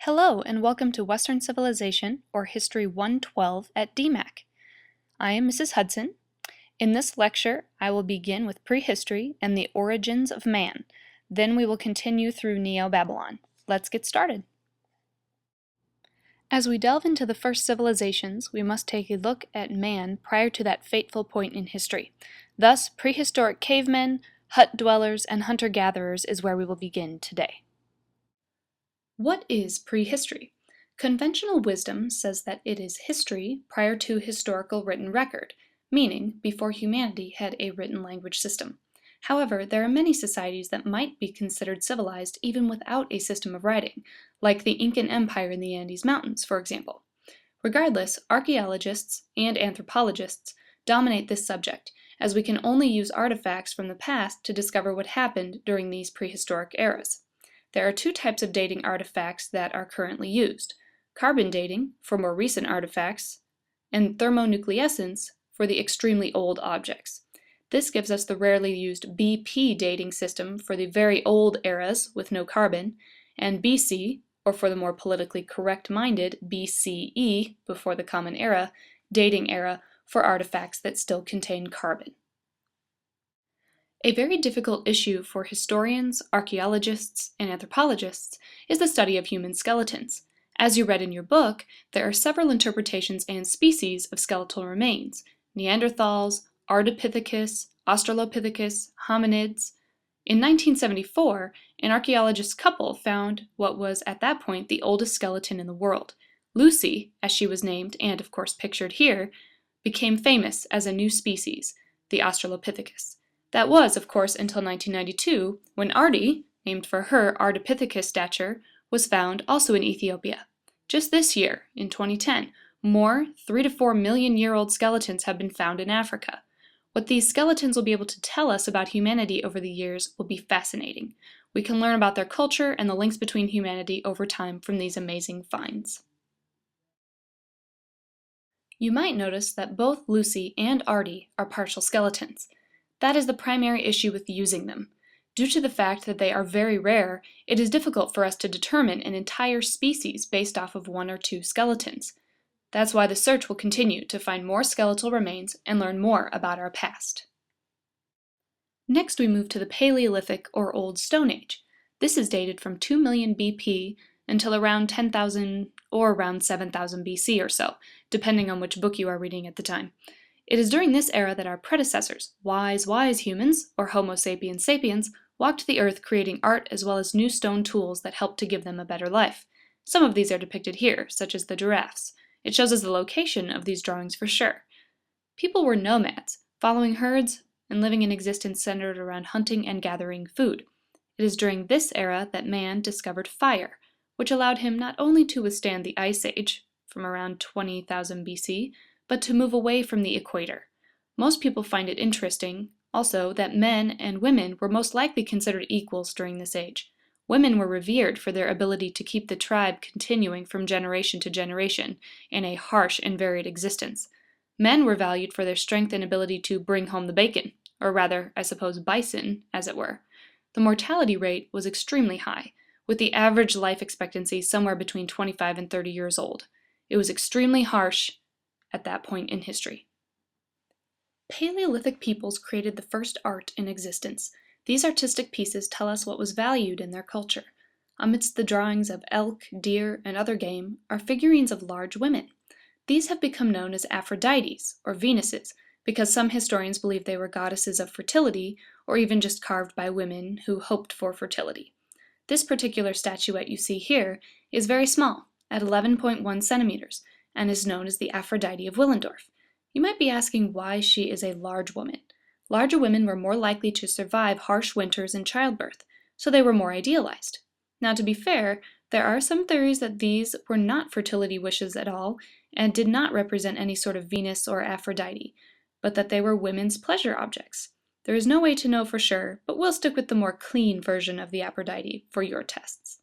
Hello and welcome to Western Civilization, or History 112 at DMAC. I am Mrs. Hudson. In this lecture, I will begin with prehistory and the origins of man. Then we will continue through Neo-Babylon. Let's get started. As we delve into the first civilizations, we must take a look at man prior to that fateful point in history. Thus, prehistoric cavemen, hut dwellers, and hunter-gatherers is where we will begin today. What is prehistory? Conventional wisdom says that it is history prior to historical written record, meaning before humanity had a written language system. However, there are many societies that might be considered civilized even without a system of writing, like the Incan Empire in the Andes Mountains, for example. Regardless, archaeologists and anthropologists dominate this subject, as we can only use artifacts from the past to discover what happened during these prehistoric eras. There are two types of dating artifacts that are currently used: carbon dating for more recent artifacts, and thermonucleescence for the extremely old objects. This gives us the rarely used BP dating system for the very old eras with no carbon, and BC, or for the more politically correct-minded BCE, before the Common Era, dating era for artifacts that still contain carbon. A very difficult issue for historians, archaeologists, and anthropologists is the study of human skeletons. As you read in your book, there are several interpretations and species of skeletal remains: Neanderthals, Ardipithecus, Australopithecus, hominids. In 1974, an archaeologist couple found what was at that point the oldest skeleton in the world. Lucy, as she was named and of course pictured here, became famous as a new species, the Australopithecus. That was, of course, until 1992, when Ardi, named for her Ardipithecus stature, was found also in Ethiopia. Just this year, in 2010, more 3 to 4 million-year-old skeletons have been found in Africa. What these skeletons will be able to tell us about humanity over the years will be fascinating. We can learn about their culture and the links between humanity over time from these amazing finds. You might notice that both Lucy and Ardi are partial skeletons. That is the primary issue with using them. Due to the fact that they are very rare, it is difficult for us to determine an entire species based off of one or two skeletons. That's why the search will continue to find more skeletal remains and learn more about our past. Next, we move to the Paleolithic or Old Stone Age. This is dated from 2 million BP until around 10,000 or around 7,000 BC or so, depending on which book you are reading at the time. It is during this era that our predecessors, wise humans, or Homo sapiens sapiens, walked the earth creating art as well as new stone tools that helped to give them a better life. Some of these are depicted here, such as the giraffes. It shows us the location of these drawings for sure. People were nomads, following herds and living an existence centered around hunting and gathering food. It is during this era that man discovered fire, which allowed him not only to withstand the Ice Age, from around 20,000 BC, but to move away from the equator. Most people find it interesting, also, that men and women were most likely considered equals during this age. Women were revered for their ability to keep the tribe continuing from generation to generation in a harsh and varied existence. Men were valued for their strength and ability to bring home the bacon, or rather, I suppose, bison, as it were. The mortality rate was extremely high, with the average life expectancy somewhere between 25 and 30 years old. It was extremely harsh at that point in history. Paleolithic peoples created the first art in existence. These artistic pieces tell us what was valued in their culture. Amidst the drawings of elk, deer, and other game are figurines of large women. These have become known as Aphrodites, or Venuses, because some historians believe they were goddesses of fertility, or even just carved by women who hoped for fertility. This particular statuette you see here is very small, at 11.1 centimeters, and is known as the Aphrodite of Willendorf. You might be asking why she is a large woman. Larger women were more likely to survive harsh winters and childbirth, so they were more idealized. Now, to be fair, there are some theories that these were not fertility wishes at all, and did not represent any sort of Venus or Aphrodite, but that they were women's pleasure objects. There is no way to know for sure, but we'll stick with the more clean version of the Aphrodite for your tests.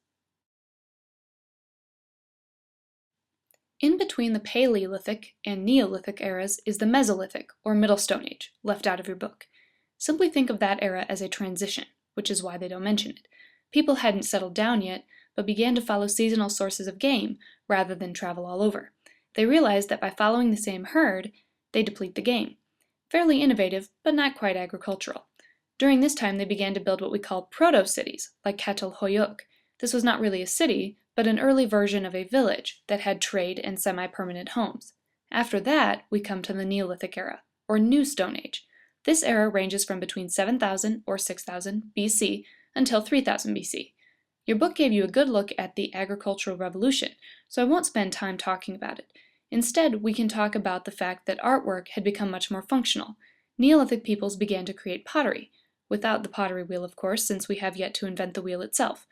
In between the Paleolithic and Neolithic eras is the Mesolithic, or Middle Stone Age, left out of your book. Simply think of that era as a transition, which is why they don't mention it. People hadn't settled down yet, but began to follow seasonal sources of game rather than travel all over. They realized that by following the same herd, they deplete the game. Fairly innovative, but not quite agricultural. During this time, they began to build what we call proto-cities, like Çatalhöyük. This was not really a city, but an early version of a village that had trade and semi-permanent homes. After that, we come to the Neolithic era, or New Stone Age. This era ranges from between 7000 or 6000 BC until 3000 BC. Your book gave you a good look at the agricultural revolution, so I won't spend time talking about it. Instead, we can talk about the fact that artwork had become much more functional. Neolithic peoples began to create pottery, without the pottery wheel, of course, since we have yet to invent the wheel itself.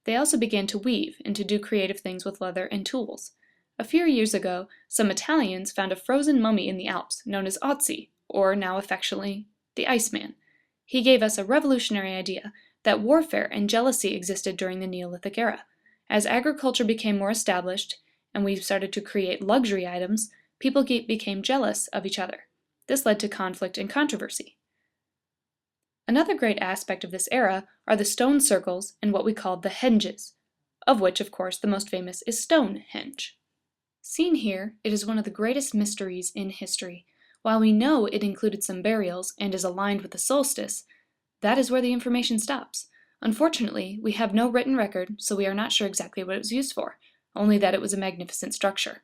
They also began to weave and to do creative things with leather and tools. A few years ago, some Italians found a frozen mummy in the Alps known as Otzi, or now affectionately, the Iceman. He gave us a revolutionary idea that warfare and jealousy existed during the Neolithic era. As agriculture became more established, and we started to create luxury items, people became jealous of each other. This led to conflict and controversy. Another great aspect of this era are the stone circles and what we call the henges, of which, of course, the most famous is Stonehenge. Seen here, it is one of the greatest mysteries in history. While we know it included some burials and is aligned with the solstice, that is where the information stops. Unfortunately, we have no written record, so we are not sure exactly what it was used for, only that it was a magnificent structure.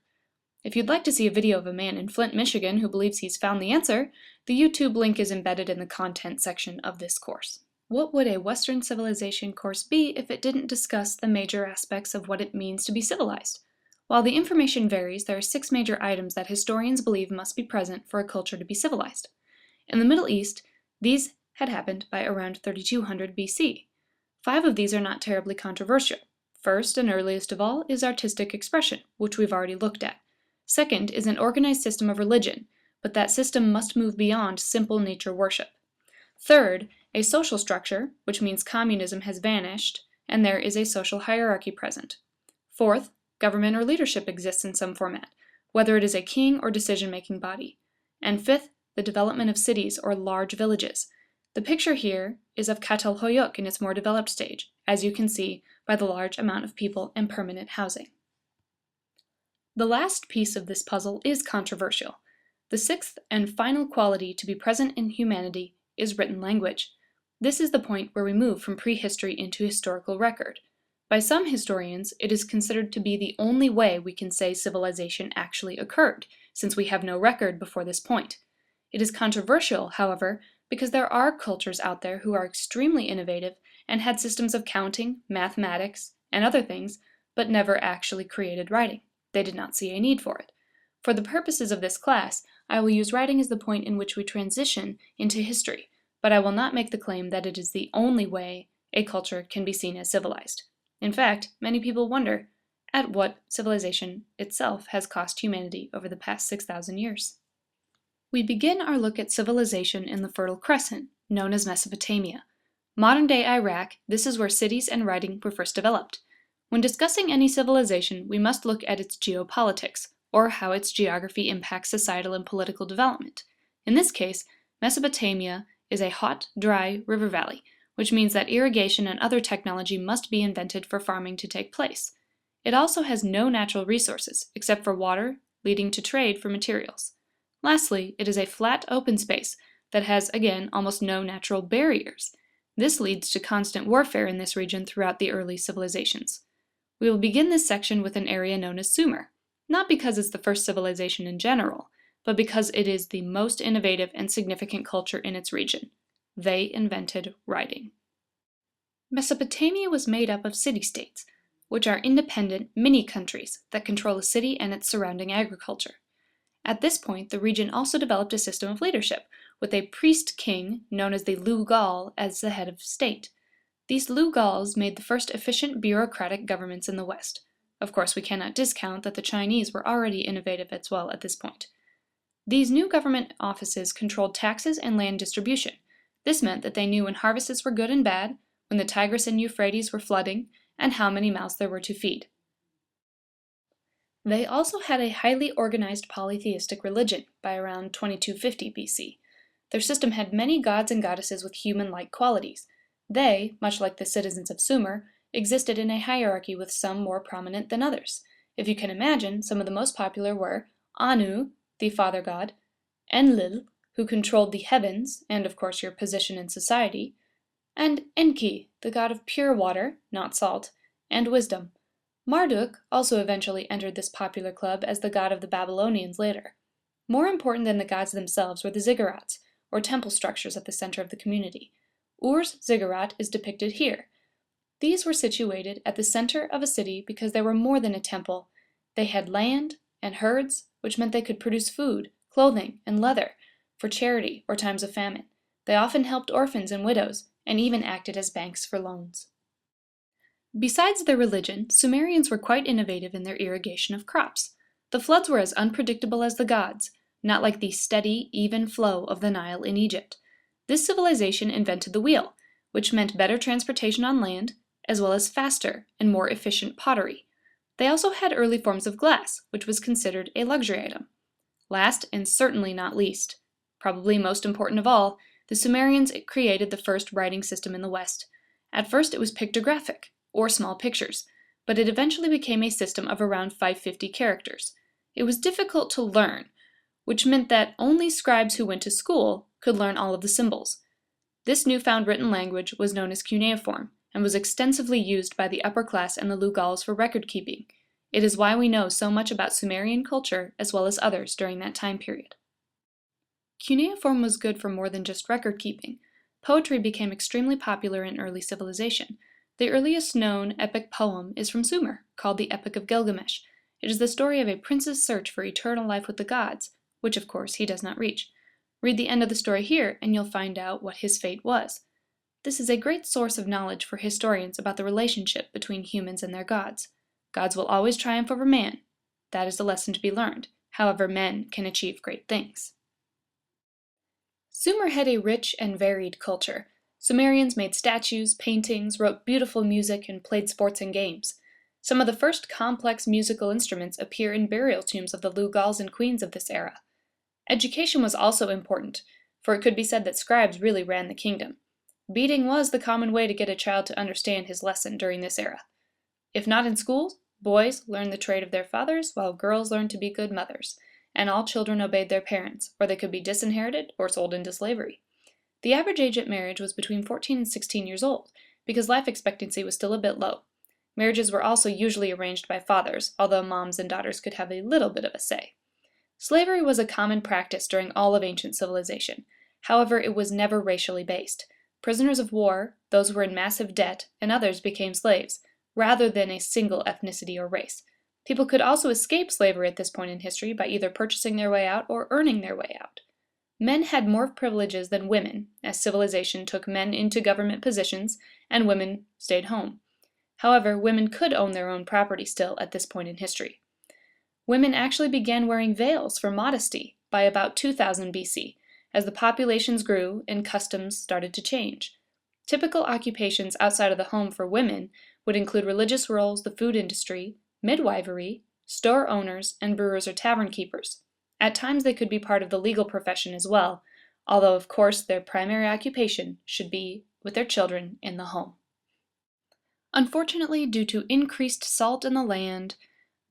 If you'd like to see a video of a man in Flint, Michigan who believes he's found the answer, the YouTube link is embedded in the content section of this course. What would a Western civilization course be if it didn't discuss the major aspects of what it means to be civilized? While the information varies, there are 6 major items that historians believe must be present for a culture to be civilized. In the Middle East, these had happened by around 3200 BC. 5 of these are not terribly controversial. First, and earliest of all, is artistic expression, which we've already looked at. Second is an organized system of religion, but that system must move beyond simple nature worship. Third, a social structure, which means communism has vanished, and there is a social hierarchy present. Fourth, government or leadership exists in some format, whether it is a king or decision-making body. And fifth, the development of cities or large villages. The picture here is of Çatalhöyük in its more developed stage, as you can see by the large amount of people and permanent housing. The last piece of this puzzle is controversial. The 6th and final quality to be present in humanity is written language. This is the point where we move from prehistory into historical record. By some historians, it is considered to be the only way we can say civilization actually occurred, since we have no record before this point. It is controversial, however, because there are cultures out there who are extremely innovative and had systems of counting, mathematics, and other things, but never actually created writing. They did not see a need for it. For the purposes of this class, I will use writing as the point in which we transition into history, but I will not make the claim that it is the only way a culture can be seen as civilized. In fact, many people wonder at what civilization itself has cost humanity over the past 6,000 years. We begin our look at civilization in the Fertile Crescent, known as Mesopotamia. Modern-day Iraq, this is where cities and writing were first developed. When discussing any civilization, we must look at its geopolitics, or how its geography impacts societal and political development. In this case, Mesopotamia is a hot, dry river valley, which means that irrigation and other technology must be invented for farming to take place. It also has no natural resources, except for water, leading to trade for materials. Lastly, it is a flat open space that has, again, almost no natural barriers. This leads to constant warfare in this region throughout the early civilizations. We will begin this section with an area known as Sumer, not because it's the first civilization in general, but because it is the most innovative and significant culture in its region. They invented writing. Mesopotamia was made up of city-states, which are independent mini-countries that control a city and its surrounding agriculture. At this point, the region also developed a system of leadership, with a priest-king known as the Lugal as the head of state. These Lugals made the first efficient bureaucratic governments in the West. Of course, we cannot discount that the Chinese were already innovative as well at this point. These new government offices controlled taxes and land distribution. This meant that they knew when harvests were good and bad, when the Tigris and Euphrates were flooding, and how many mouths there were to feed. They also had a highly organized polytheistic religion by around 2250 BC. Their system had many gods and goddesses with human-like qualities. They, much like the citizens of Sumer, existed in a hierarchy with some more prominent than others. If you can imagine, some of the most popular were Anu, the father god, Enlil, who controlled the heavens and of course your position in society, and Enki, the god of pure water, not salt, and wisdom. Marduk also eventually entered this popular club as the god of the Babylonians later. More important than the gods themselves were the ziggurats, or temple structures at the center of the community. Ur's ziggurat is depicted here. These were situated at the center of a city because they were more than a temple. They had land and herds, which meant they could produce food, clothing, and leather for charity or times of famine. They often helped orphans and widows, and even acted as banks for loans. Besides their religion, Sumerians were quite innovative in their irrigation of crops. The floods were as unpredictable as the gods, not like the steady, even flow of the Nile in Egypt. This civilization invented the wheel, which meant better transportation on land, as well as faster and more efficient pottery. They also had early forms of glass, which was considered a luxury item. Last, and certainly not least, probably most important of all, the Sumerians created the first writing system in the West. At first it was pictographic, or small pictures, but it eventually became a system of around 550 characters. It was difficult to learn, which meant that only scribes who went to school could learn all of the symbols. This newfound written language was known as cuneiform, and was extensively used by the upper class and the Lugals for record keeping. It is why we know so much about Sumerian culture as well as others during that time period. Cuneiform was good for more than just record keeping. Poetry became extremely popular in early civilization. The earliest known epic poem is from Sumer, called the Epic of Gilgamesh. It is the story of a prince's search for eternal life with the gods, which of course he does not reach. Read the end of the story here and you'll find out what his fate was. This is a great source of knowledge for historians about the relationship between humans and their gods. Gods will always triumph over man. That is the lesson to be learned. However, men can achieve great things. Sumer had a rich and varied culture. Sumerians made statues, paintings, wrote beautiful music, and played sports and games. Some of the first complex musical instruments appear in burial tombs of the Lugals and queens of this era. Education was also important, for it could be said that scribes really ran the kingdom. Beating was the common way to get a child to understand his lesson during this era. If not in schools, boys learned the trade of their fathers, while girls learned to be good mothers, and all children obeyed their parents, or they could be disinherited or sold into slavery. The average age at marriage was between 14 and 16 years old, because life expectancy was still a bit low. Marriages were also usually arranged by fathers, although moms and daughters could have a little bit of a say. Slavery was a common practice during all of ancient civilization. However, it was never racially based. Prisoners of war, those who were in massive debt, and others became slaves, rather than a single ethnicity or race. People could also escape slavery at this point in history by either purchasing their way out or earning their way out. Men had more privileges than women, as civilization took men into government positions and women stayed home. However, women could own their own property still at this point in history. Women actually began wearing veils for modesty by about 2000 BC, as the populations grew and customs started to change. Typical occupations outside of the home for women would include religious roles, the food industry, midwifery, store owners, and brewers or tavern keepers. At times they could be part of the legal profession as well, although of course their primary occupation should be with their children in the home. Unfortunately, due to increased salt in the land,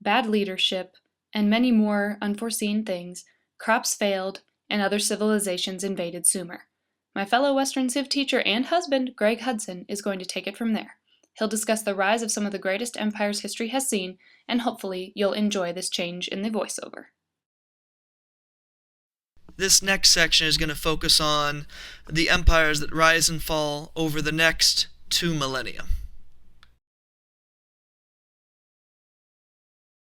bad leadership, and many more unforeseen things, crops failed and other civilizations invaded Sumer. My fellow Western Civ teacher and husband, Greg Hudson, is going to take it from there. He'll discuss the rise of some of the greatest empires history has seen, and hopefully you'll enjoy this change in the voiceover. This next section is going to focus on the empires that rise and fall over the next 2 millennia.